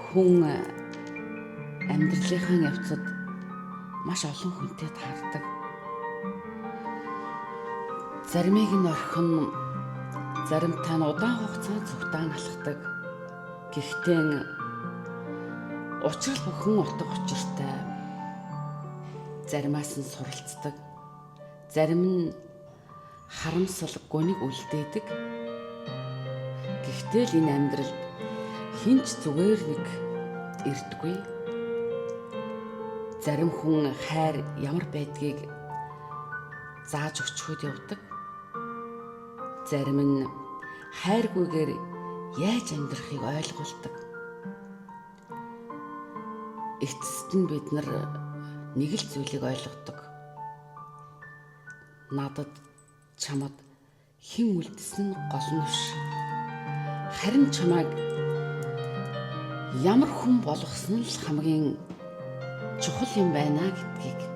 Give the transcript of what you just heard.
Хүн амьдралынхаа явцад маш олон хүнтэй таардаг. Заримыг нь орхин, заримтай нь удаан хугацаанд цугтаан алхдаг. Гэхдээ учрал бүхэн утга учиртай. Заримаас нь суралцдаг. Зарим нь харамсал гүнийг үлдээдэг. Гэхдээ л энэ амьдралд хинч зүгээр нэг ирдэггүй. Зарим хүн хайр ямар байдгийг зааж өчхөд явдаг. Зарим нь хайргүйгээр яаж амьдрахыг ойлгуулдаг. Эцэст нь бид нар нэг л зүйлийг ойлгодог. Надад чамд хэн үлдсэн нь гол нь биш. Харин чамайг ямар хүн болгосон л хамгийн чухал юм байна гэдгийг.